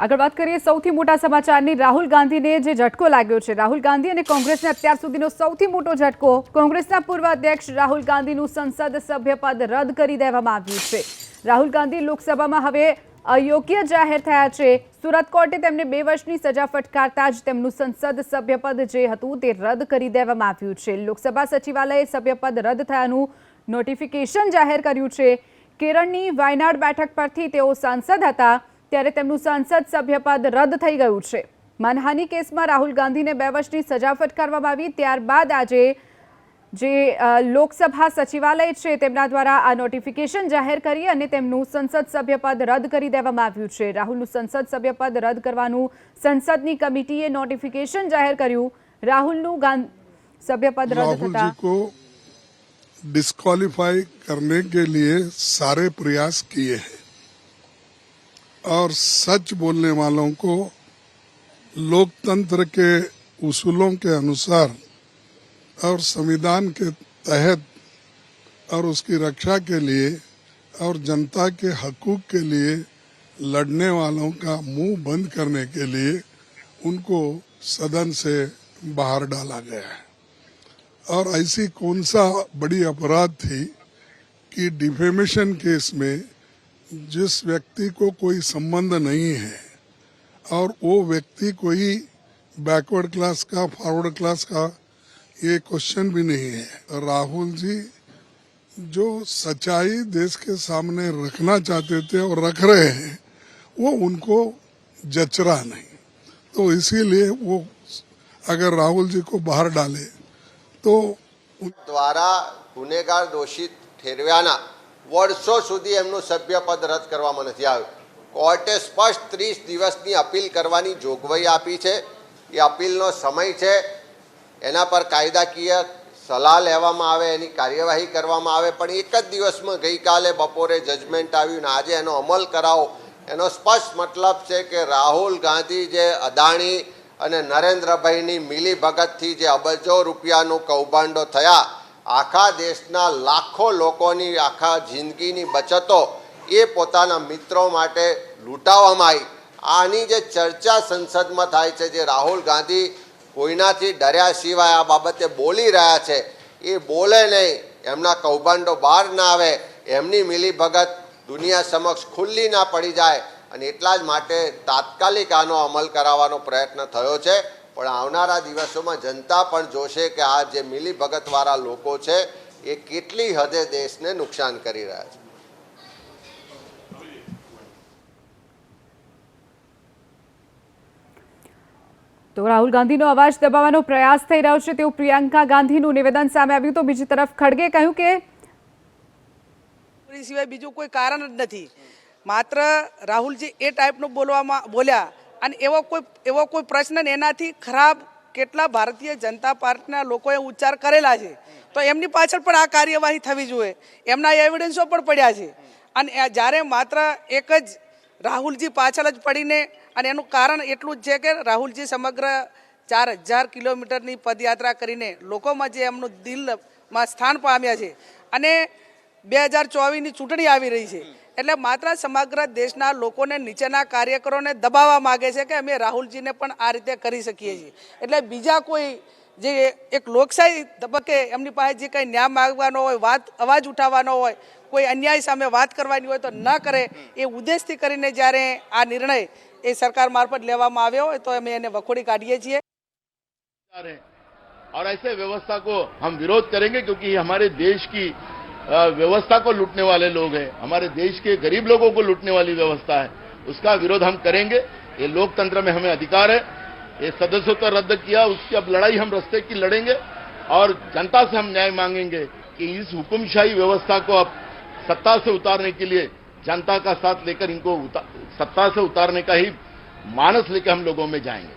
આગળ વાત કરીએ સૌથી મોટા સમાચારની। રાહુલ ગાંધીને જે ઝટકો લાગ્યો છે, રાહુલ ગાંધી અને કોંગ્રેસને અત્યાર સુધીનો સૌથી મોટો ઝટકો। કોંગ્રેસના પૂર્વ અધ્યક્ષ રાહુલ ગાંધીનું સંસદ સભ્યપદ રદ કરી દેવામાં આવ્યું છે। રાહુલ ગાંધી લોકસભામાં હવે અયોગ્ય જાહેર થયા છે। સુરત કોર્ટે તેમને 2 વર્ષની સજા ફટકારતા જ તેમનું સંસદ સભ્યપદ જે હતું તે રદ કરી દેવામાં આવ્યું છે। લોકસભા સચિવાલયે સભ્યપદ રદ થયાનું નોટિફિકેશન જાહેર કર્યું છે। કેરળની વાયનાડ બેઠક પરથી તેઓ સાંસદ હતા, ત્યારે તેમનું સંસદ સભ્યપદ રદ થઈ ગયું છે। માનહાનિ કેસમાં રાહુલ ગાંધીને 2 વર્ષની સજા ફટકારવામાં આવી। ત્યારબાદ આજે જે લોકસભા સચિવાલય છે તેમના દ્વારા આ નોટિફિકેશન જાહેર કરી અને તેમનું સંસદ સભ્યપદ રદ કરી દેવામાં આવ્યું છે। રાહુલનું સંસદ સભ્યપદ રદ કરવાનું સંસદની કમિટીએ નોટિફિકેશન જાહેર કર્યું। રાહુલનું સભ્યપદ રદ થતા डिस्क्वालीफाई करने के लिए सारे प्रयास किए हैं और सच बोलने वालों को लोकतंत्र के उसूलों के अनुसार और संविधान के तहत और उसकी रक्षा के लिए और जनता के हकूक के लिए लड़ने वालों का मुंह बंद करने के लिए उनको सदन से बाहर डाला गया है। और ऐसी कौन सा बड़ी अपराध थी कि डिफेमेशन केस में जिस व्यक्ति को कोई संबंध नहीं है और वो व्यक्ति कोई बैकवर्ड क्लास का फॉरवर्ड क्लास का ये क्वेश्चन भी नहीं है। राहुल जी जो सच्चाई देश के सामने रखना चाहते थे और रख रहे हैं वो उनको जच रहा नहीं, तो इसीलिए वो अगर राहुल जी को बाहर डाले तो द्वारा गुનેગાર દોષિત ઠેરવ્યાના વર્ષો સુધી એમનું સભ્યપદ રદ કરવામાં નથી આવ્યું। કોર્ટે સ્પષ્ટ 30 દિવસની અપીલ કરવાની જોગવાઈ આપી છે। એ અપીલનો સમય છે, એના પર કાયદાકીય સલાહ લેવામાં આવે, એની કાર્યવાહી કરવામાં આવે, પણ એક જ દિવસમાં ગઈકાલે બપોરે જજમેન્ટ આવ્યું ને આજે એનો અમલ કરાવો। એનો સ્પષ્ટ મતલબ છે કે રાહુલ ગાંધી જે અદાણી અને નરેન્દ્રભાઈની મિલીભગતથી જે અબજો રૂપિયાનું કૌભાંડો થયા, આખા દેશના લાખો લોકોની આખા જિંદગીની બચતો એ પોતાના મિત્રો માટે લૂંટાવવામાં આવી। આની જે ચર્ચા સંસદમાં થાય છે, જે રાહુલ ગાંધી કોઈનાથી ડર્યા સિવાય આ બાબતે બોલી રહ્યા છે, એ બોલે નહીં, એમના કૌભાંડો બહાર ના આવે, એમની મિલીભગત દુનિયા સમક્ષ ખુલ્લી ના પડી જાય અને એટલા જ માટે તાત્કાલિક આનો અમલ કરાવવાનો પ્રયત્ન થયો છે। પણ આવનારા દિવસોમાં જનતા પણ જોશે કે આ જે મિલીભગતવાળા લોકો છે એ કેટલી હદે દેશને નુકસાન કરી રહ્યા છે। તો રાહુલ ગાંધીનો અવાજ દબાવવાનો પ્રયાસ થઈ રહ્યો છે તેવું પ્રિયંકા ગાંધીનું નિવેદન સામે આવ્યું। તો બીજી તરફ ખડગે કહ્યું કે સિવાય બીજું કોઈ કારણ જ નથી। માત્ર રાહુલજી એ ટાઈપનું બોલ્યા અને એવો કોઈ પ્રશ્ન એનાથી ખરાબ કેટલા ભારતીય જનતા પાર્ટીના લોકોએ ઉચ્ચાર કરેલા છે, તો એમની પાછળ પણ આ કાર્યવાહી થવી જોઈએ। એમના એવિડન્સો પણ પડ્યા છે અને જ્યારે માત્ર એક જ રાહુલજી પાછળ જ પડીને અને એનું કારણ એટલું જ છે કે રાહુલજી સમગ્ર 4000 કિલોમીટરની પદયાત્રા કરીને લોકોમાં જે એમનું દિલમાં સ્થાન પામ્યા છે અને 2024ની ચૂંટણી આવી રહી છે, એટલે માત્ર સમગ્ર દેશના લોકોને નીચેના કાર્યકરોને દબાવવા માગે છે કે અમે રાહુલજીને પણ આ રીતે કરી શકીએ છીએ। એટલે બીજા કોઈ જે એક લોકશાહી તબક્કે એમની પાસે જે કંઈ ન્યાય માગવાનો હોય, અવાજ ઉઠાવવાનો હોય, કોઈ અન્યાય સામે વાત કરવાની હોય તો ન કરે, એ ઉદ્દેશથી કરીને જ્યારે આ નિર્ણય એ સરકાર મારફત લેવામાં આવ્યો હોય તો અમે એને વખોડી કાઢીએ છીએ। और ऐसे व्यवस्था को हम विरोध करेंगे क्योंकि ये हमारे देश की व्यवस्था को लूटने वाले लोग हैं, हमारे देश के गरीब लोगों को लूटने वाली व्यवस्था है, उसका विरोध हम करेंगे। ये लोकतंत्र में हमें अधिकार है। ये सदस्यत्व रद्द किया, उसकी अब लड़ाई हम रास्ते की लड़ेंगे और जनता से हम न्याय मांगेंगे कि इस हुकुमशाही व्यवस्था को अब सत्ता से उतारने के लिए जनता का साथ लेकर इनको सत्ता से उतारने का ही मानस लेकर हम लोगों में जाएंगे।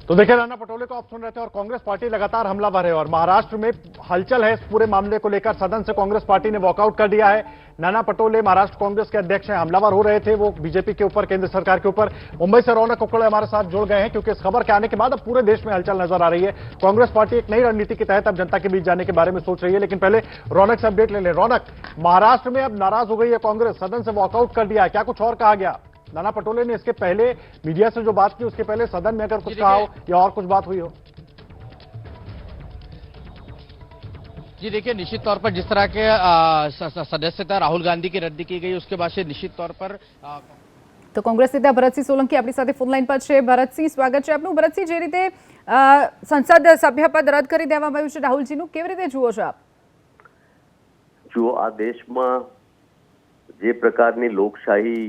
तो देखिए, नाना पटोले को आप सुन रहे थे और कांग्रेस पार्टी लगातार हमलावर है और महाराष्ट्र में हलचल है इस पूरे मामले को लेकर। सदन से कांग्रेस पार्टी ने वॉकआउट कर दिया है। नाना पटोले महाराष्ट्र कांग्रेस के अध्यक्ष हैं, हमलावर हो रहे थे वो बीजेपी के ऊपर, केंद्र सरकार के ऊपर। मुंबई से रौनक कुक्कड़ हमारे साथ जुड़ गए हैं क्योंकि इस खबर के आने के बाद अब पूरे देश में हलचल नजर आ रही है। कांग्रेस पार्टी एक नई रणनीति के तहत अब जनता के बीच जाने के बारे में सोच रही है। लेकिन पहले रौनक से अपडेट ले लें। रौनक, महाराष्ट्र में अब नाराज हो गई है कांग्रेस, सदन से वॉकआउट कर दिया है, क्या कुछ और कहा गया? नाना पटोले ने इसके पहले मीडिया से जो बात की, उसके पहले सदन में अगर कुछ कहा हो या और कुछ बात हुई हो? जी देखिए, निश्चित तौर पर जिस तरह के सदस्यता राहुल गांधी की रद्द की गई उसके बाद से निश्चित तौर पर તો કોંગ્રેસ નેતા ભરતસિંહ સોલંકી આપણી સાથે ફોન લાઈન પર છે। ભરતસિંહ, સ્વાગત છે આપનું। ભરતસિંહ, જે રીતે સંસદ સભ્યપદ રદ કરી દેવામાં આવ્યું છે રાહુલજીનું, કેવી રીતે જુઓ છો આપ? જો આ દેશમાં જે પ્રકારની લોકશાહી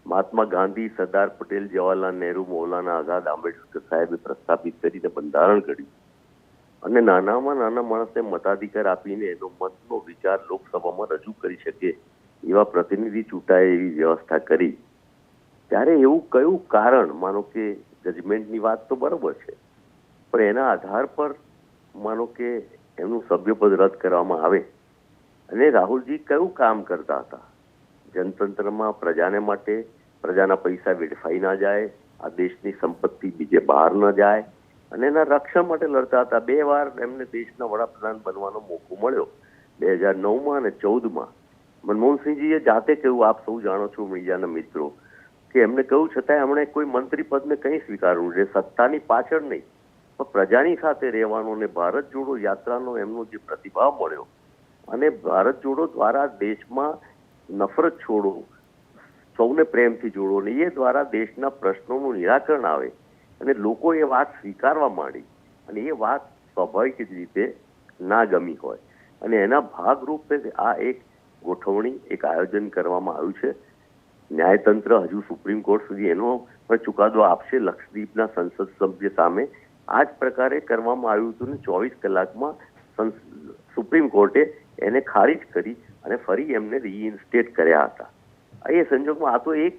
મહાત્મા ગાંધી, સરદાર પટેલ, જવાહરલાલ નહેરુ, મૌલાના આઝાદ, આંબેડકર સાહેબે પ્રસ્થાપિત કરીને બંધારણ કર્યું અને નાનામાં નાના માણસને મતાધિકાર આપીને એનો મતનો વિચાર લોકસભામાં રજૂ કરી શકે એવા પ્રતિનિધિ ચૂંટાય એવી વ્યવસ્થા કરી, ત્યારે એવું કયું કારણ, માનો કે જજમેન્ટની વાત તો બરોબર છે, પણ એના આધાર પર માનો કે એમનું સભ્યપદ રદ કરવામાં આવે અને રાહુલજી કયું કામ કરતા હતા? जनतंत्रमा प्रजाने माटे प्रजाना पैसा वेडफाई ना जाए, आ देशनी संपत्ति बीजे बहार न जाए અને એના રક્ષણ માટે લડતા હતા। 2 વાર એમને દેશના વડાપ્રધાન બનવાનો મોકો મળ્યો, 2009માં અને 2014માં। મનમોહનસિંહજીએ જાતે કહ્યું, આપ સૌ જાણો છો મીડિયાના મિત્રો, કે એમને કહ્યું છતાં એમણે કોઈ મંત્રી પદને કંઈ સ્વીકારવું છે, સત્તાની પાછળ નહીં પણ પ્રજાની સાથે રહેવાનો અને ભારત જોડો યાત્રાનો એમનો જે પ્રતિભાવ મળ્યો અને ભારત જોડો દ્વારા દેશમાં નફરત છોડો, સૌને પ્રેમથી જોડો ને એ દ્વારા દેશના પ્રશ્નોનું નિરાકરણ આવે અને લોકો એ વાત સ્વીકારવા માંડી અને એ વાત સ્વાભાવિક રીતે ના ગમી હોય અને એના ભાગરૂપે આ એક ગોઠવણી, એક આયોજન કરવામાં આવ્યું છે। ન્યાયતંત્ર હજુ સુપ્રીમ કોર્ટ સુધી એનો પણ ચુકાદો આપશે। લક્ષદ્વીપના સંસદ સભ્ય સામે આ જ પ્રકારે કરવામાં આવ્યું હતું ને 24 કલાકમાં સુપ્રીમ કોર્ટે એને ખારીજ કરી અને ફરી એમને રીઇન્સ્ટેટ કર્યા હતા। એ સંજોગમાં આ તો એક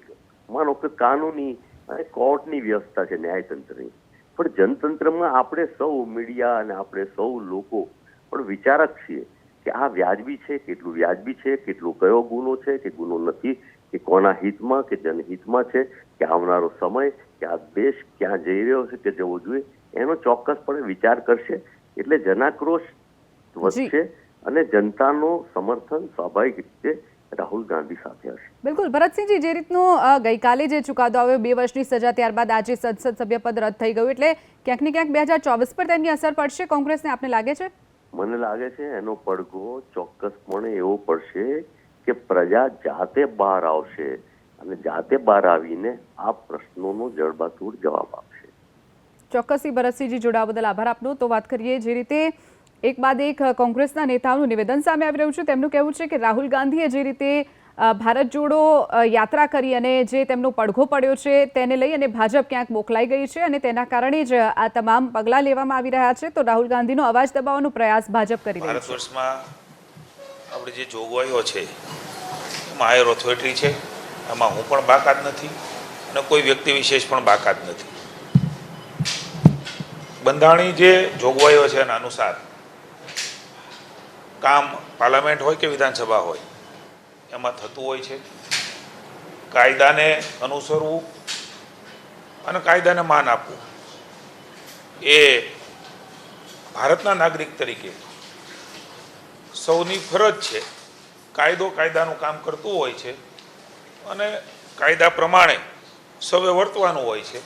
માનો કે કાનૂની અને કોર્ટની વ્યવસ્થા છે ન્યાયતંત્રની, પણ જનતંત્રમાં આપણે સૌ મીડિયા અને આપણે સૌ લોકો પણ વિચારક છીએ કે આ વ્યાજબી છે, કેટલું વ્યાજબી છે, કેટલો કયો ગુનો છે કે ગુનો નથી, કે કોના હિતમાં કે જનહિતમાં છે, કે આવનારો સમય કે આ દેશ ક્યાં જઈ રહ્યો છે કે જવો જોઈએ એનો ચોક્કસપણે વિચાર કરશે। એટલે જનાક્રોશ વધશે અને જનતાનો સમર્થન સ્વાભાવિક રીતે રાહુલ ગાંધી સાથે હશે। બિલકુલ ભરતસિંહજી, જે રીતનું ગઈકાલે જે ચુકાદો આવ્યો, 2 વર્ષની સજા, ત્યારબાદ આજે સંસદ સભ્યપદ રદ થઈ ગયું, એટલે ક્યાંક ને ક્યાંક 2024 પર તેની અસર પડશે કોંગ્રેસને, આપને લાગે છે? મને લાગે છે એનો પડઘો ચોક્કસપણે એવો પડશે કે પ્રજા જાતે બહાર આવશે અને જાતે બહાર આવીને આ પ્રશ્નોનો જડબાતોડ જવાબ આપશે। ચોક્કસથી ભરતસિંહજી, જોડાવા બદલ આભાર આપનો। તો વાત કરીએ, જે રીતે એક બાદ એક કોંગ્રેસના નેતાઓનું નિવેદન સામે આવી રહ્યું છે, તેમનું કહેવું છે કે રાહુલ ગાંધીએ જે રીતે ભારત જોડો યાત્રા કરી અને જે તેમનો પડઘો પડ્યો છે તેને લઈ અને ભાજપ ક્યાંક મોકલાઈ ગઈ છે અને તેના કારણે જ આ તમામ પગલાં લેવામાં આવી રહ્યા છે। તો રાહુલ ગાંધીનો અવાજ દબાવવાનો પ્રયાસ ભાજપ કરી રહી છે। ભારત વર્ષમાં આપણે જે જોગવાઈઓ છે એમાં હાયર ઓથોરિટી છે, એમાં હું પણ બાકાત નથી અને કોઈ વ્યક્તિ વિશેષ પણ બાકાત નથી। બંધારણીય જે જોગવાઈઓ છે એના અનુસાર કામ પાર્લામેન્ટ હોય કે વિધાનસભા હોય એમાં થતું હોય છે। કાયદાને અનુસરવું અને કાયદાને માન આપવું એ ભારતના નાગરિક તરીકે સૌની ફરજ છે। કાયદો કાયદાનું કામ કરતું હોય છે અને કાયદા પ્રમાણે સૌએ વર્તવાનું હોય છે।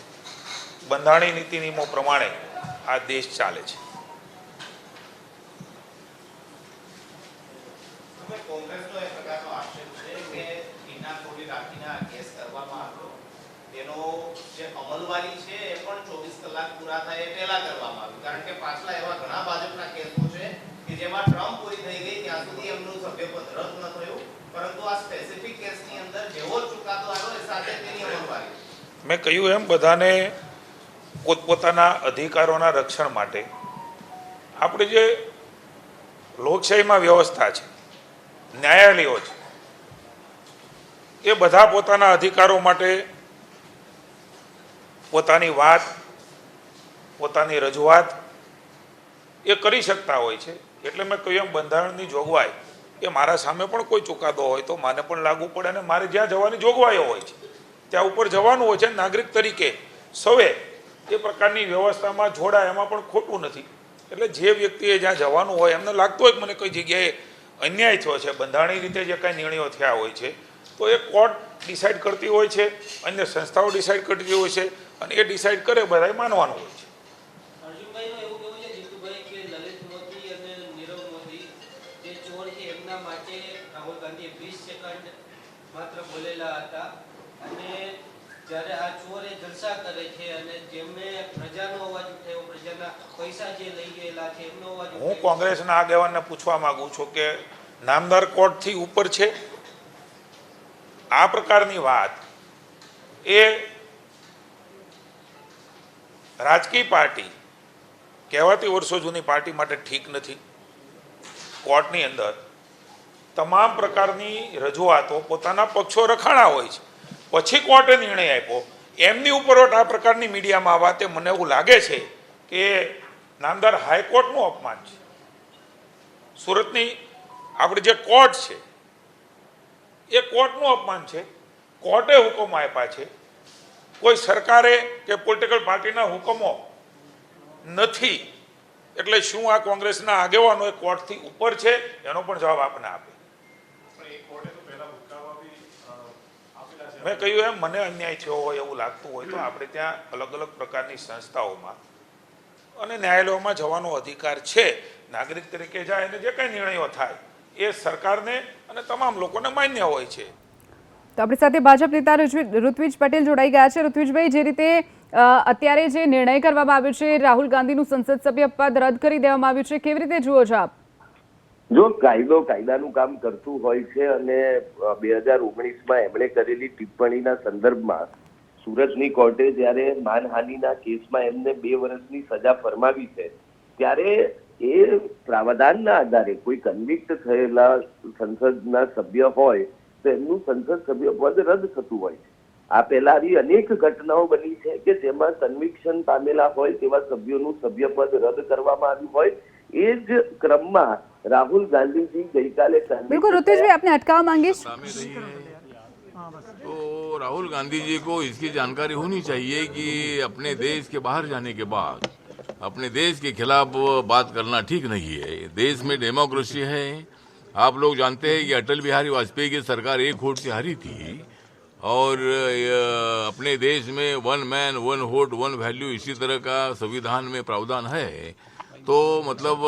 બંધારણીય નીતિ નિયમો પ્રમાણે આ દેશ ચાલે છે। કોંગ્રેસનો એ પ્રકારનો આક્ષેપ છે કે કિન્નાખોરી રાખીને આ કેસ કરવામાં આવ્યો, તેનો જે અમલવારી છે એ પણ 24 કલાક પૂરા થાય એ પહેલા કરવામાં આવ્યું, કારણ કે પાછલા એવા ઘણા ભાજપના કેસો છે કે જેમાં ટર્મ પૂરી થઈ ગઈ ત્યાં સુધી એમનું સભ્યપદ રદ ન થયું, પરંતુ આ સ્પેસિફિક કેસની અંદર જેવો ચુકાદો આવ્યો એ સાથે તેની અમલવારી। મેં કહ્યું એમ બધાને પોતપોતાના અધિકારોના રક્ષણ માટે આપણે જે લોકશાહીમાં વ્યવસ્થા છે, ન્યાયાલયો છે, એ બધા પોતાના અધિકારો માટે પોતાની વાત પોતાની રજૂઆત એ કરી શકતા હોય છે. એટલે મેં કહ્યું એમ બંધારણની જોગવાઈ એ મારા સામે પણ કોઈ ચુકાદો હોય તો માને પણ લાગુ પડે અને મારે જ્યાં જવાની જોગવાઈઓ હોય છે ત્યાં ઉપર જવાનું હોય છે. નાગરિક તરીકે સૌએ એ પ્રકારની વ્યવસ્થામાં જોડાય એમાં પણ ખોટું નથી. એટલે જે વ્યક્તિએ જ્યાં જવાનું હોય એમને લાગતું હોય કે મને કઈ જગ્યાએ અન્યાય થયો છે, બંધારણીય રીતે જે કાંઈ નિર્ણયો થયા હોય છે તો એ કોર્ટ ડિસાઇડ કરતી હોય છે, અન્ય સંસ્થાઓ ડિસાઇડ કરતી હોય છે અને એ ડિસાઇડ કરે બધાએ માનવાનું હોય છે. અર્જુનભાઈનું એવું કહેવું છે જીતુભાઈ કે લલિત મોદી અને નીરવ મોદી જે ચોર છે એમના માટે રાહુલ ગાંધીએ 20 સેકન્ડ માત્ર બોલેલા હતા અને જ્યારે આ ચોર એ જલસા કરે છે અને જેમને પ્રજાનો અવાજ ઉઠાવ્યો, પ્રજાના પૈસા જે લઈ ગયેલા છે એમનો અવાજ હું કોંગ્રેસના આગેવાનને પૂછવા માંગુ છું કે નામદાર કોર્ટથી ઉપર છે આ પ્રકારની વાત એ રાજકીય પાર્ટી કહેવાતી વર્ષો જૂની પાર્ટી માટે ઠીક નથી. કોર્ટની અંદર તમામ પ્રકારની રજૂઆતો પોતાના પક્ષો રખાણા હોય છે, પછી કોર્ટે નિર્ણય આપ્યો એમની ઉપરવટ આ પ્રકારની મીડિયામાં વાતે મને એવું લાગે છે કે નામદાર હાઈકોર્ટનું અપમાન છે. સુરતની આપણી જે કોર્ટ છે એ કોર્ટનું અપમાન છે. કોર્ટે હુકમો આપ્યા છે, કોઈ સરકારે કે પોલિટિકલ પાર્ટીના હુકમો નથી. એટલે શું આ કોંગ્રેસના આગેવાનો એ કોર્ટથી ઉપર છે એનો પણ જવાબ આપને આપે. મેં કહ્યું એમ મને અન્યાય થયો હોય એવું લાગતું હોય તો આપણે ત્યાં અલગ અલગ પ્રકારની સંસ્થાઓમાં અને ન્યાયાલયોમાં જવાનો અધિકાર છે. નાગરિક તરીકે જાય અને જે કંઈ નિર્ણયો થાય એ સરકારને અને તમામ લોકોને માન્ય હોય છે. તો આપણી સાથે ભાજપ નેતા ઋત્વિજ પટેલ જોડાઈ ગયા છે. ઋત્વિજભાઈ, જે રીતે અત્યારે જે નિર્ણય કરવામાં આવ્યો છે, રાહુલ ગાંધીનું સંસદ સભ્ય પદ રદ કરી દેવામાં આવ્યું છે, કેવી રીતે જુઓ છો આપ? જો કાયદો કાયદાનું કામ કરતું હોય છે અને 2019માં એમણે કરેલી ટિપ્પણીના સંદર્ભમાં સુરતની કોર્ટે જ્યારે માનહાનિના કેસમાં એમને 2 વર્ષની સજા ફરમાવી છે ત્યારે એ પ્રાવધાનના આધારે કોઈ કન્વિક્ટ થયેલા સંસદના સભ્ય હોય તો એમનું સંસદ સભ્ય પદ રદ થતું હોય છે. આ પહેલા આવી અનેક ઘટનાઓ બની છે કે જેમાં કન્વિક્શન પામેલા હોય તેવા સભ્યોનું સભ્યપદ રદ કરવામાં આવ્યું હોય. એ જ ક્રમમાં राहुल गांधी जी गई काले बिल्कुल ऋतुज भाई आपने अटकाव मांगी तो राहुल गांधी जी को इसकी जानकारी होनी चाहिए कि अपने देश के बाहर जाने के बाद अपने देश के खिलाफ बात करना ठीक नहीं है. देश में डेमोक्रेसी है. आप लोग जानते हैं कि अटल बिहारी वाजपेयी की सरकार 1 वोट से हारी थी और अपने देश में 1 मैन 1 वोट 1 वैल्यू इसी तरह का संविधान में प्रावधान है. तो मतलब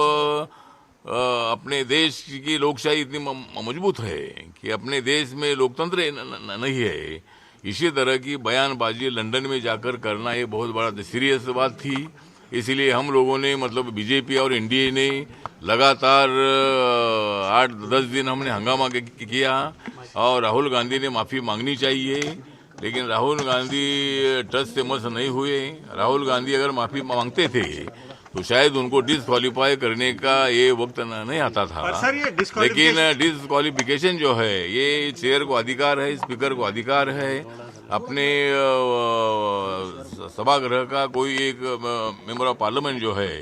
अपने देश की लोकशाही इतनी मजबूत है कि अपने देश में लोकतंत्र नहीं है. इसी तरह की बयानबाजी लंदन में जाकर करना ये बहुत बड़ा सीरियस बात थी. इसलिए हम लोगों ने मतलब बीजेपी और एनडीए ने लगातार 8-10 दिन हमने हंगामा किया और राहुल गांधी ने माफ़ी मांगनी चाहिए. लेकिन राहुल गांधी टच से मस नहीं हुए. राहुल गांधी अगर माफ़ी मांगते थे तो शायद उनको डिस्क्वालीफाई करने का ये वक्त नहीं आता था. लेकिन डिस्क्वालिफिकेशन जो है ये चेयर को अधिकार है, स्पीकर को अधिकार है. अपने सभागृह का कोई एक मेंबर ऑफ पार्लियामेंट जो है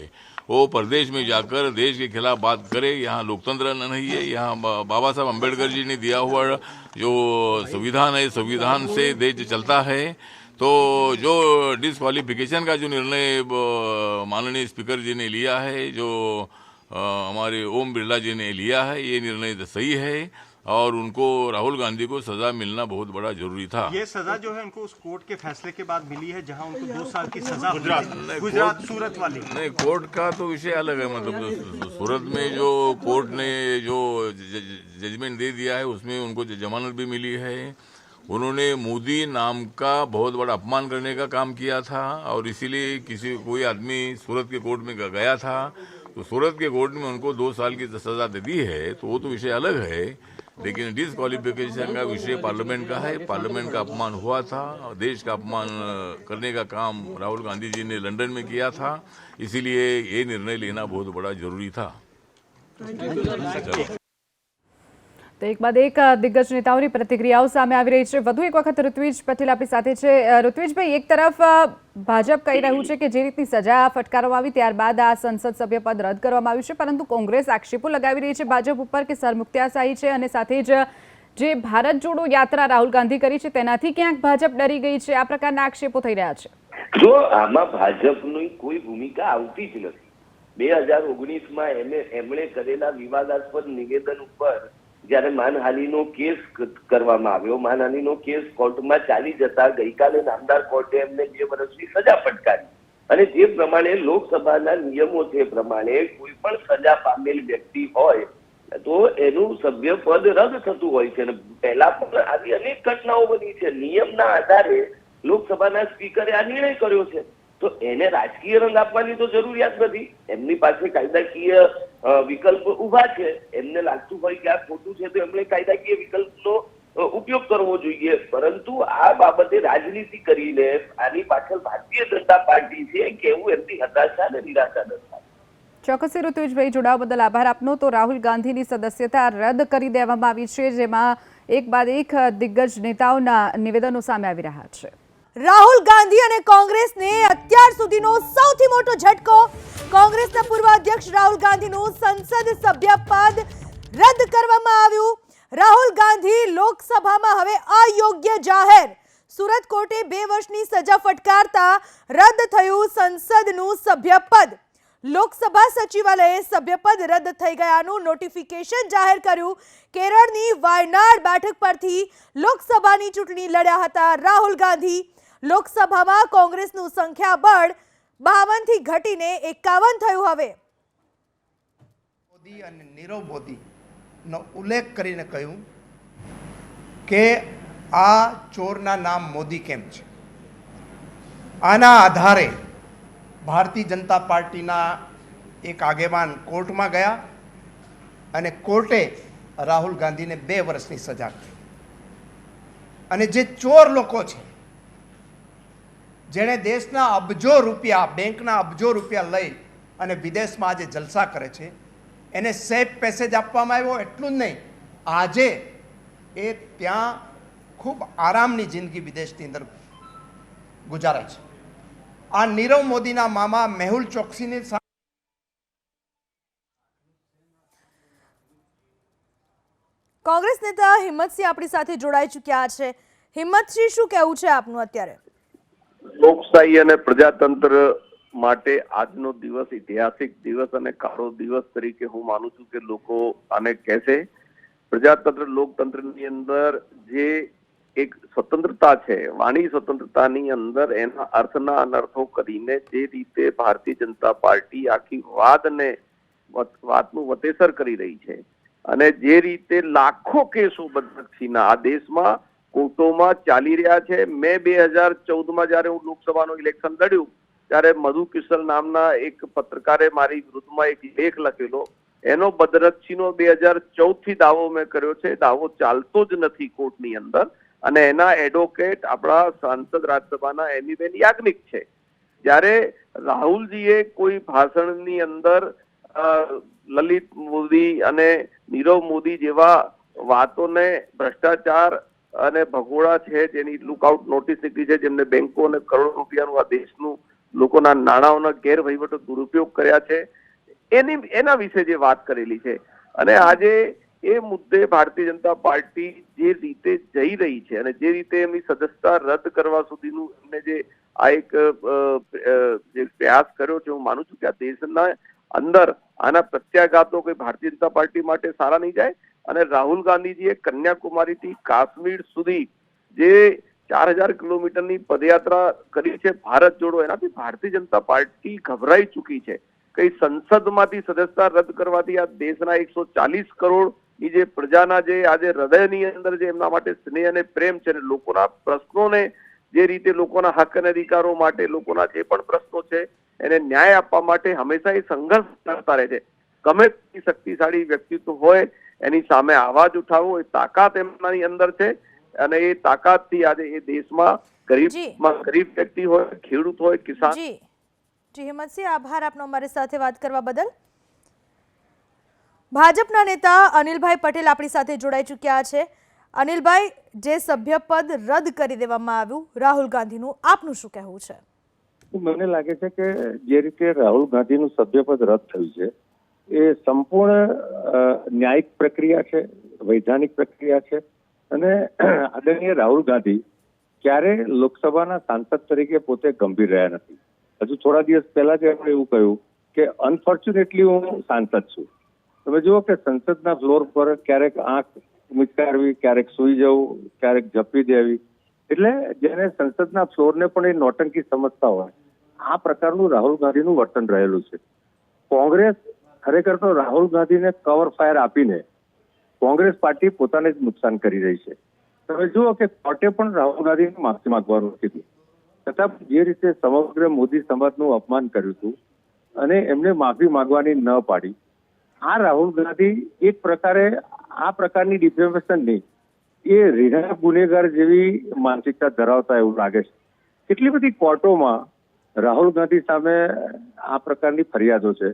वो प्रदेश में जाकर देश के खिलाफ बात करे. यहाँ लोकतंत्र नहीं है. यहाँ बाबा साहब अम्बेडकर जी ने दिया हुआ जो संविधान है, संविधान से देश चलता है. तो जो डिस्क्वालिफिकेशन का जो निर्णय माननीय स्पीकर जी ने लिया है, जो हमारे ओम बिरला जी ने लिया है, ये निर्णय सही है और उनको राहुल गांधी को सजा मिलना बहुत बड़ा जरूरी था. ये सजा जो है उनको उस कोर्ट के फैसले के बाद मिली है जहां उनको 2 साल की सजा गुजरात सूरत वाली. नहीं, कोर्ट का तो विषय अलग है. मतलब सूरत में जो कोर्ट ने जो जजमेंट दे दिया है उसमें उनको जमानत भी मिली है. उन्होंने मोदी नाम का बहुत बड़ा अपमान करने का काम किया था और इसीलिए कोई आदमी सूरत के कोर्ट में गया था तो सूरत के कोर्ट में उनको 2 साल की सजा दे दी है. तो वो तो विषय अलग है. लेकिन डिस्क्वालिफिकेशन का विषय पार्लियामेंट का है. पार्लियामेंट का अपमान हुआ था और देश का अपमान करने का काम राहुल गांधी जी ने लंदन में किया था. इसीलिए ये निर्णय लेना बहुत बड़ा जरूरी था. તો એક બાદ એક દિગ્ગજ નેતાઓની પ્રતિક્રિયાઓ સામે આવી રહી છે. વધુ એક વખત ઋત્વિજ પટેલ આપણી સાથે છે. ઋત્વિજભાઈ, એક તરફ ભાજપ કહી રહ્યું છે કે જે રીતની સજા ફટકારવામાં આવી ત્યારબાદ આ સંસદ સભ્ય પદ રદ કરવામાં આવ્યું છે, પરંતુ કોંગ્રેસ આક્ષેપો લગાવી રહી છે ભાજપ ઉપર કે સરમુખત્યારશાહી છે અને સાથે જ જે ભારત જોડો યાત્રા રાહુલ ગાંધી કરી છે તેનાથી ક્યાંક ભાજપ ડરી ગઈ છે. આ પ્રકારના આક્ષેપો થઈ રહ્યા છે. જો આમાં ભાજપની કોઈ ભૂમિકા આવતી જ નથી. 2019માં એમણે કરેલા વિવાદાસ્પદ નિવેદન ઉપર જ્યારે માનહાનિનો કેસ કરવામાં આવ્યો, માનહાનિનો કેસ કોર્ટમાં ચાલી જતા ગઈકાલે નામદાર કોર્ટે એમને 2 વર્ષની સજા ફટકારી અને જે પ્રમાણે લોકસભાના નિયમો છે પ્રમાણે કોઈ પણ સજા પામેલ વ્યક્તિ હોય તો એનું સભ્ય પદ રદ થતું હોય છે. અને પહેલા પણ આવી અનેક ઘટનાઓ બની છે. નિયમના આધારે લોકસભાના સ્પીકરે આ નિર્ણય કર્યો છે, તો એને રાજકીય રંગ આપવાની તો જરૂરિયાત નથી. એમની પાસે કાયદાકીય વિકલ્પ ઉભા છે. એમને લાગતું હોય કે આ ખોટું છે તો એમણે કાયદાકીય વિકલ્પનો ઉપયોગ કરવો જોઈએ, પરંતુ આ બાબતે રાજનીતિ કરીને આની પાછળ ભારતીય જનતા પાર્ટી છે કેવું એમની હતાશા અને નિરાશા દર્શાવે. ચોક્કસ ઋત્વિજભાઈ, જોડાવા બદલ આભાર આપનો. તો રાહુલ ગાંધીની સદસ્યતા રદ કરી દેવામાં આવી છે, જેમાં એક બાદ એક દિગ્ગજ નેતાઓના નિવેદનો સામે આવી રહ્યા છે. રાહુલ ગાંધી અને કોંગ્રેસને અત્યાર સુધીનો સૌથી મોટો ઝટકો. કોંગ્રેસના પૂર્વ અધ્યક્ષ રાહુલ ગાંધીનું સંસદ સભ્ય પદ રદ કરવામાં આવ્યું. રાહુલ ગાંધી લોકસભામાં હવે અયોગ્ય જાહેર. સુરત કોર્ટે 2 વર્ષની સજા ફટકારતા રદ થયું સંસદનું સભ્યપદ. લોકસભા સચિવાલયે સભ્યપદ રદ થઈ ગયાનું નોટિફિકેશન જાહેર કર્યું. કેરળની વાયનાડ બેઠક પરથી લોકસભાની ચૂંટણી લડ્યા હતા રાહુલ ગાંધી. લોકસભામાં કોંગ્રેસનું સંખ્યાબળ 52 થી ઘટીને 51 થયું. હવે મોદી અને નીરવ મોદીનો ઉલ્લેખ કરીને કહ્યું કે આ ચોરના નામ મોદી કેમ છે. આના આધારે ભારતીય જનતા પાર્ટીના એક આગેવાન કોર્ટમાં ગયા અને કોર્ટે રાહુલ ગાંધીને 2 વર્ષની સજા આપી. અને જે ચોર લોકો છે, જેણે દેશના અબજો રૂપિયા, બેંકના અબજો રૂપિયા લઈ અને વિદેશમાં આજે જલસા કરે છે, એને સેફ પેસેજ આપવામાં આવ્યો. એટલું જ નહીં, આજે એ ત્યાં ખૂબ આરામની જિંદગી વિદેશની અંદર ગુજારે છે. આ નીરવ મોદીના મામા મેહુલ ચોકસીની કોંગ્રેસ નેતા હિંમતસિંહ આપણી સાથે જોડાઈ ચૂક્યા છે. હિંમતસિંહ, શું કહેવું છે આપનું અત્યારે? લોકશાહી અને પ્રજાતંત્ર માટે આજનો દિવસ ઐતિહાસિક દિવસ અને કાળો દિવસ તરીકે હું માનું છું કે લોકો આને કહેશે. પ્રજાતંત્ર લોકતંત્રની અંદર જે એક સ્વતંત્રતા છે, વાણી સ્વતંત્રતાની અંદર એના અર્થના અનર્થો કરીને જે રીતે ભારતીય જનતા પાર્ટી આખી વાતનું વતેસર કરી રહી છે અને જે રીતે લાખો કેસો બદનક્ષીના આ દેશમાં કોર્ટોમાં ચાલી રહ્યા છે. મે 2014માં જયારે હું લોકસભાનું ઇલેક્શન લડ્યું ત્યારે મધુ કિશલ નામના એક પત્રકારે મારી વિરુદ્ધમાં એક લેખ લખેલો. એનો બદનક્ષીનો 2014 થી દાવો મેં કર્યો છે. દાવો ચાલતો જ નથી કોર્ટની અંદર અને એના એડવોકેટ આપણા સાંસદ રાજ્યસભાના એમીબેન યાજ્ઞિક છે. જ્યારે રાહુલજીએ કોઈ ભાષણની અંદર લલિત મોદી અને નીરવ મોદી જેવા વાતોને ભ્રષ્ટાચાર અને ભગોળા છે જેની લુકઆઉટ નોટિસ નીકળી છે, જેમને બેંકો અને કરોડો રૂપિયાનું આ દેશનું લોકોના નાણાંઓના ગેરવહીવટો દુરુપયોગ કર્યા છે, એના વિશે જે વાત કરેલી છે. અને આજે એ મુદ્દે ભારતીય જનતા પાર્ટી જે રીતે જઈ રહી છે અને જે રીતે એમની સદસ્યતા રદ કરવા સુધીનું એમને જે આ એક જે પ્રયાસ કર્યો છે, હું માનું છું કે આ દેશના અંદર આના પ્રત્યાઘાતો કોઈ ભારતીય જનતા પાર્ટી માટે સારા નહીં જાય. અને રાહુલ ગાંધીજીએ કન્યાકુમારીથી કાશ્મીર સુધી જે 4000 કિલોમીટરની પદયાત્રા કરી છે ભારત જોડો, એનાથી ભારતીય જનતા પાર્ટી ગભરાઈ ચૂકી છે. કઈ સંસદમાંથી સદસ્યતા રદ કરવાથી આ દેશના 140 કરોડની જે પ્રજાના જે આજે હૃદયની અંદર જે એમના માટે સ્નેહ અને પ્રેમ છે, લોકોના પ્રશ્નોને જે રીતે લોકોના હક અને અધિકારો માટે લોકોના જે પણ પ્રશ્નો છે એને ન્યાય આપવા માટે હંમેશા એ સંઘર્ષ કરતા રહે છે. ગમે તેટલી શક્તિશાળી વ્યક્તિત્વ હોય એની સામે અવાજ ઉઠાવવો એ તાકાત એમનાની અંદર છે અને એ તાકાતથી આજે એ દેશમાં ગરીબ વ્યક્તિ હોય, ખેડૂત હોય, કિસાન. જી હિંમતસિંહ, આભાર આપનો અમારી સાથે વાત કરવા બદલ. ભાજપના નેતા અનિલભાઈ પટેલ આપણી સાથે જોડાઈ ચૂક્યા છે. અનિલભાઈ, જે સભ્યપદ રદ કરી દેવામાં આવ્યું રાહુલ ગાંધીનું, આપનું શું કહેવું છે? મને લાગે છે કે જે રીતે રાહુલ ગાંધીનું સભ્યપદ રદ થયું છે એ સંપૂર્ણ ન્યાયિક પ્રક્રિયા છે, વૈધાનિક પ્રક્રિયા છે અને આદરણીય રાહુલ ગાંધી ક્યારે લોકસભાના સાંસદ તરીકે પોતે ગંભીર રહ્યા નથી. હજુ થોડા દિવસ પહેલા જ એમણે એવું કહ્યું કે અનફોર્ચ્યુનેટલી હું સાંસદ છું. તમે જુઓ કે સંસદના ફ્લોર પર ક્યારેક આંખ મિચકારવી, ક્યારેક સૂઈ જવું, ક્યારેક ઝપી દેવી, એટલે જેને સંસદના ફ્લોરને પણ એ નોટંકી સમજતા હોય આ પ્રકારનું રાહુલ ગાંધીનું વર્તન રહેલું છે. કોંગ્રેસ ખરેખર તો રાહુલ ગાંધીને કવર ફાયર આપીને કોંગ્રેસ પાર્ટી પોતાને જ નુકસાન કરી રહી છે. તમે જુઓ કે કોર્ટે પણ રાહુલ ગાંધીને માફી માંગવાનું કીધું, છતાં જે રીતે સમગ્ર મોદી સમાજનું અપમાન કર્યું હતું અને એમને માફી માંગવાની ન પાડી, આ રાહુલ ગાંધી એક પ્રકારે આ પ્રકારની ડિફેમેશનની એ રીઢા ગુનેગાર જેવી માનસિકતા ધરાવતા એવું લાગે છે. કેટલી બધી કોર્ટોમાં રાહુલ ગાંધી સામે આ પ્રકારની ફરિયાદો છે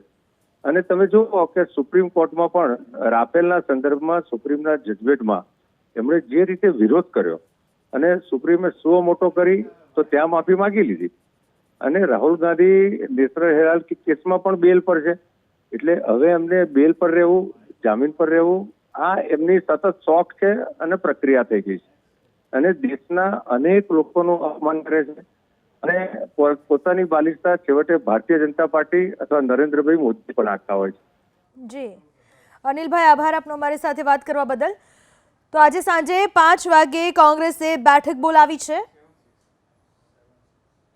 અને તમે જુઓ કે સુપ્રીમ કોર્ટમાં પણ રાફેલના સંદર્ભમાં સુપ્રીમના જજમેન્ટમાં એમણે જે રીતે વિરોધ કર્યો અને સુપ્રીમે સુઓ મોટો કરી તો ત્યાં માફી માંગી લીધી અને રાહુલ ગાંધી નેશનલ હેરાલ્ડ કેસમાં પણ બેલ પર છે. એટલે હવે એમને બેલ પર રહેવું, જામીન પર રહેવું આ એમની સતત શોખ છે અને પ્રક્રિયા થઈ ગઈ છે અને દેશના અનેક લોકોનું અપમાન કરે છે અને પોતાની બાલિશતા છેવટે ભારતીય જનતા પાર્ટી અથવા નરેન્દ્રભાઈ મોદી પણ આપતા હોય છે. જી અનિલભાઈ, આભાર આપનો અમારી સાથે વાત કરવા બદલ. તો આજે સાંજે 5 વાગે કોંગ્રેસે બેઠક બોલાવી છે.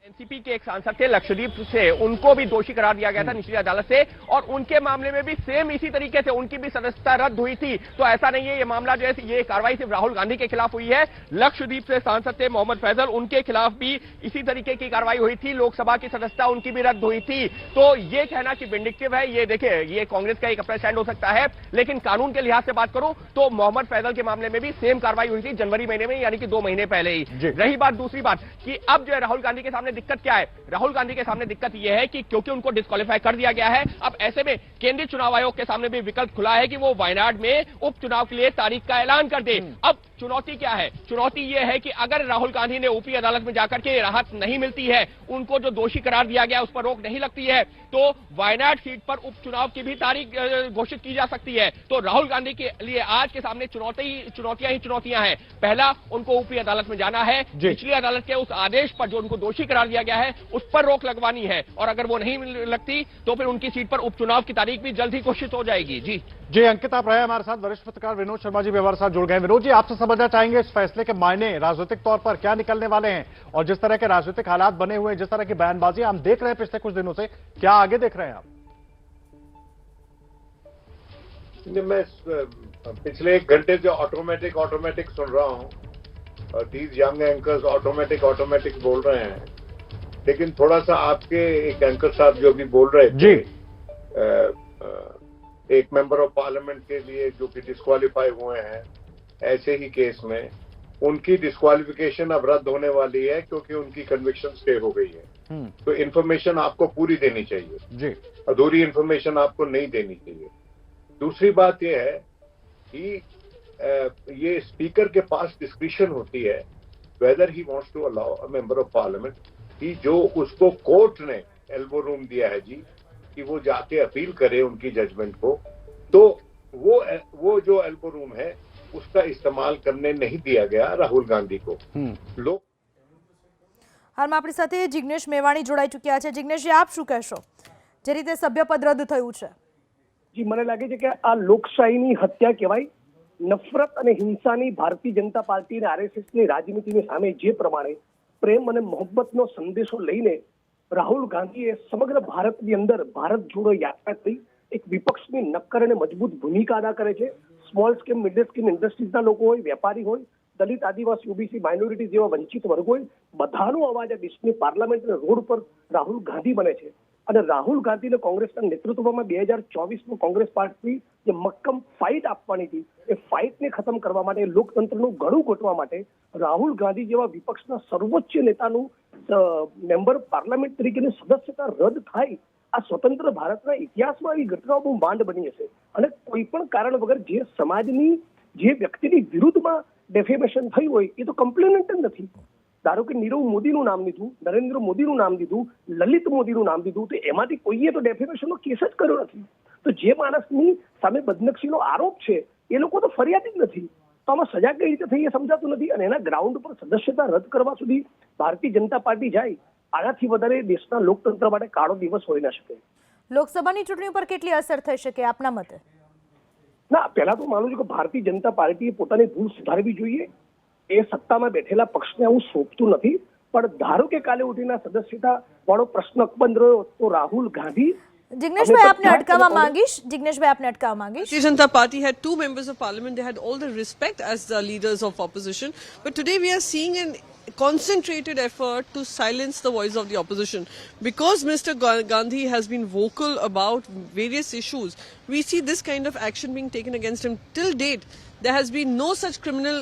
एनसीपी के एक सांसद थे लक्षद्वीप से, उनको भी दोषी करार दिया गया था निचली अदालत से और उनके मामले में भी सेम इसी तरीके से उनकी भी सदस्यता रद्द हुई थी. तो ऐसा नहीं है ये मामला जो है ये कार्रवाई सिर्फ राहुल गांधी के खिलाफ हुई है. लक्षद्वीप से सांसद थे मोहम्मद फैजल, उनके खिलाफ भी इसी तरीके की कार्रवाई हुई थी, लोकसभा की सदस्यता उनकी भी रद्द हुई थी. तो ये कहना कि विंडिक्टिव है, ये देखिए ये कांग्रेस का एक अपना स्टैंड हो सकता है, लेकिन कानून के लिहाज से बात करूं तो मोहम्मद फैजल के मामले में भी सेम कार्रवाई हुई थी जनवरी महीने में, यानी कि 2 महीने पहले ही. रही बात दूसरी बात कि अब जो है राहुल गांधी के सामने दिक्कत क्या है? राहुल गांधी के सामने दिक्कत यह है कि क्योंकि उनको डिस्क्वालीफाई कर दिया गया है, अब ऐसे में केंद्रीय चुनाव आयोग के सामने भी विकल्प खुला है कि वो वायनाड में उपचुनाव के लिए तारीख का ऐलान कर दे. अब चुनौती क्या है? चुनौती यह है कि अगर राहुल गांधी ने ऊपरी अदालत में जाकर के राहत नहीं मिलती है, उनको जो दोषी करार दिया गया उस पर रोक नहीं लगती है, तो वायनाड सीट पर उपचुनाव की भी तारीख घोषित की जा सकती है. तो राहुल गांधी के लिए आज के सामने चुनौतियां ही चुनौतियां हैं. पहला, उनको ऊपरी अदालत में जाना है, निचली अदालत के उस आदेश पर जो उनको दोषी करार दिया गया है उस पर रोक लगवानी है, और अगर वो नहीं लगती तो फिर उनकी सीट पर उपचुनाव की तारीख भी जल्द ही घोषित हो जाएगी. जी अंकित, आप रहे हमारे साथ. वरिष्ठ पत्रकार विनोद शर्मा जी भी हमारे साथ जुड़ गए. विनोद जी, आपसे समझना चाहेंगे इस फैसले के मायने राजनीतिक तौर पर क्या निकलने वाले हैं और जिस तरह के राजनीतिक हालात बने हुए हैं, जिस तरह की बयानबाजी हम देख रहे हैं पिछले कुछ दिनों से, क्या आगे देख रहे हैं आप? मैं पिछले 1 घंटे से ऑटोमेटिक सुन रहा हूँ और दीज यंग एंकर्स ऑटोमेटिक बोल रहे हैं, लेकिन थोड़ा सा आपके एक एंकर साहब जो भी बोल रहे थे एक मेंबर ऑफ पार्लियामेंट के लिए जो कि डिस्क्वालीफाई हुए हैं ऐसे ही केस में, उनकी डिस्क्वालिफिकेशन अब रद्द होने वाली है क्योंकि उनकी कन्विक्शन स्टे हो गई है. तो इन्फॉर्मेशन आपको पूरी देनी चाहिए, अधूरी इन्फॉर्मेशन आपको नहीं देनी चाहिए. दूसरी बात यह है कि ये स्पीकर के पास डिस्क्रिशन होती है whether he wants to allow a member of parliament कि जो उसको कोर्ट ने एल्बो रूम दिया है जी कि वो जाके अपील करे उनकी जजमेंट को, तो वो जो एल्बो रूम है उसका इस्तेमाल करने नहीं दिया गया राहुल गांधी को. लोग હાલમાં આપણી સાથે જિગ્નેશ મેવાણી જોડાઈ ચૂક્યા છે. જિગ્નેશજી, આપ શું કહેશો જે રીતે સભ્યપદ રદ થયું છે? જી, મને લાગે છે કે આ લોકશાહીની હત્યા કહેવાય. નફરત અને હિંસાની ભારતીય જનતા પાર્ટી અને આરએસએસની રાજનીતિની સામે જે પ્રમાણે પ્રેમ અને મોહબ્બતનો સંદેશો લઈને રાહુલ ગાંધીએ સમગ્ર ભારતની અંદર ભારત જોડો યાત્રા કરી એક વિપક્ષની નક્કર અને મજબૂત ભૂમિકા અદા કરે છે. સ્મોલ સ્કેલ મિડલ સ્કેલ ઇન્ડસ્ટ્રીઝના લોકો હોય, વેપારી હોય, દલિત, આદિવાસી, ઓબીસી, માઇનોરિટી જેવા વંચિત વર્ગ હોય, બધાનો અવાજ આ દેશની પાર્લામેન્ટ અને રોડ પર રાહુલ ગાંધી બને છે. અને રાહુલ ગાંધીને કોંગ્રેસના નેતૃત્વમાં 2024માં કોંગ્રેસ પાર્ટી જે મક્કમ ફાઇટ આપવાની હતી એ ફાઇટને ખતમ કરવા માટે, લોકતંત્રનું ગળું ઘોટવા માટે રાહુલ ગાંધી જેવા વિપક્ષના સર્વોચ્ચ નેતાનું મેમ્બર પાર્લામેન્ટ તરીકેની સદસ્યતા રદ થાય આ સ્વતંત્ર ભારતના ઇતિહાસમાં આવી ઘટનાઓ બહુ માંડ બની હશે અને કોઈ પણ કારણ વગર જે સમાજની જે વ્યક્તિની વિરુદ્ધમાં ડેફેમેશન થઈ હોય એ તો કમ્પ્લેનન્ટ જ નથી. ધારો કે નીરવ મોદીનું નામ લીધું, નરેન્દ્ર મોદીનું નામ લીધું, લલિત મોદીનું નામ લીધું, તો એમાંથી કોઈએ તો ડેફેમેશનનો કેસ જ કર્યો નથી. તો જે માણસની સામે બદનક્ષીનો આરોપ છે એ લોકો તો ફરિયાદી જ નથી. તો આમાં સજા કઈ રીતે થઈ એ સમજાતું નથી અને એના ગ્રાઉન્ડ પર સદસ્યતા રદ કરવા સુધી ભારતીય જનતા પાર્ટી જાય, આનાથી વધારે દેશના લોકતંત્ર માટે કાળો દિવસ હોઈ ન શકે. લોકસભાની ચૂંટણી પર કેટલી અસર થઈ શકે આપના મતે? ના, પહેલા તો માનું છું કે ભારતીય જનતા પાર્ટીએ પોતાની ભૂલ સુધારવી જોઈએ. એ સત્તામાં બેઠેલા પક્ષને હું સોંપતું નથી, પણ ધારો કે કાલે ઉઠીને સદસ્યતા વાળો પ્રશ્ન અકબંધ રહ્યો તો રાહુલ ગાંધી જિગ્નેશભાઈ આપને અટકાવવા માંગીશ. જિગ્નેશભાઈ આપને અટકાવવા માંગીશ. Bharatiya Janata Party had 2 members of parliament. They had all the respect as the leaders of opposition. But today we are seeing an concentrated effort to silence the voice of the opposition. Because Mr. Gandhi has been vocal about various issues, we see this kind of action being taken against him. Till date, there has been no such criminal,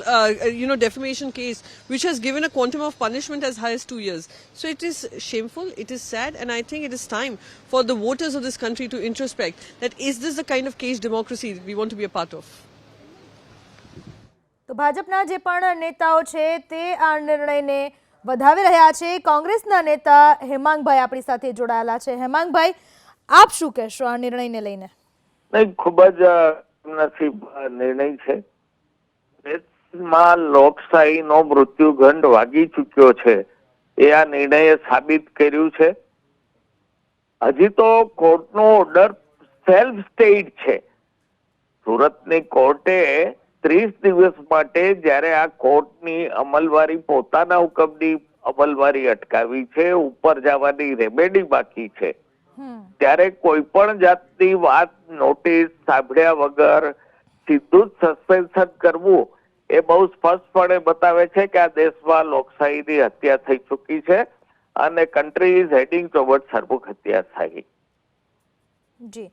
defamation case which has given a quantum of punishment as high as 2 years. So it is shameful, it is sad, and I think it is time for the voters of this country to introspect that is this the kind of cage democracy we want to be a part of. તો ભાજપના જે પણ નેતાઓ છે તે આ નિર્ણયને વધાવી રહ્યા છે. કોંગ્રેસના નેતા હેમાંગભાઈ આપણી સાથે જોડાયેલા છે. હેમાંગભાઈ, આપ શું કહેશો આ નિર્ણયને લઈને? નહીં, ખૂબ જ નસીબ નિર્ણય છે. દેશમાં લોકશાહીનો મૃત્યુગંડ વાગી ચૂક્યો છે એ આ નિર્ણયે સાબિત કર્યું છે. હજી તો કોર્ટનો ઓર્ડર સેલ્ફ સ્ટેડ છે. સુરતની કોર્ટે 30 દિવસ માટે જ્યારે આ કોર્ટની અમલવારી પોતાના હુકમની અમલવારી અટકાવી છે, ઉપર જવાની રેમેડી બાકી છે, ત્યારે કોઈ પણ જાતની વાત નોટિસ સાંભળ્યા વગર સીધું જ સસ્પેન્શન કરવું એ બહુ સ્પષ્ટપણે બતાવે છે કે આ દેશમાં લોકશાહીની હત્યા થઈ ચૂકી છે અને કન્ટ્રી ઇઝ હેડિંગ ટુવર્ડ સરમુખ હત્યાશાહી. જી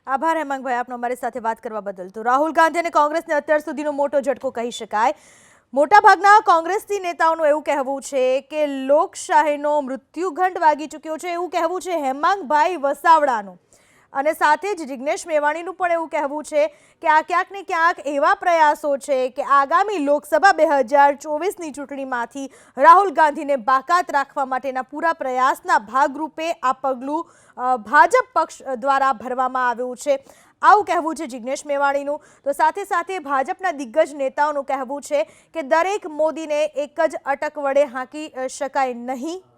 આભાર હેમાંગભાઈ આપનો અમારી સાથે વાત કરવા બદલ. તો રાહુલ ગાંધી અને કોંગ્રેસને અત્યાર સુધીનો મોટો ઝટકો કહી શકાય. મોટાભાગના કોંગ્રેસી નેતાઓનું એવું કહેવું છે કે લોકશાહીનો મૃત્યુઘંટ વાગી ચૂક્યો છે, એવું કહેવું છે હેમાંગભાઈ વસાવડાનું. અને સાથે જ જિગ્નેશ મેવાણીનું પણ એવું કહેવું છે કે આ ક્યાંક ને ક્યાંક એવા પ્રયાસો છે કે આગામી લોકસભા 2024ની ચૂંટણીમાંથી રાહુલ ગાંધીને બાકાત રાખવા માટેના પૂરા પ્રયાસના ભાગરૂપે આ પગલું ભાજપ પક્ષ દ્વારા ભરવામાં આવ્યું છે, આવું કહેવું છે જિગ્નેશ મેવાણીનું. તો સાથે સાથે ભાજપના દિગ્ગજ નેતાઓનું કહેવું છે કે દરેક મોદીને એક જ અટક વડે હાંકી શકાય નહીં,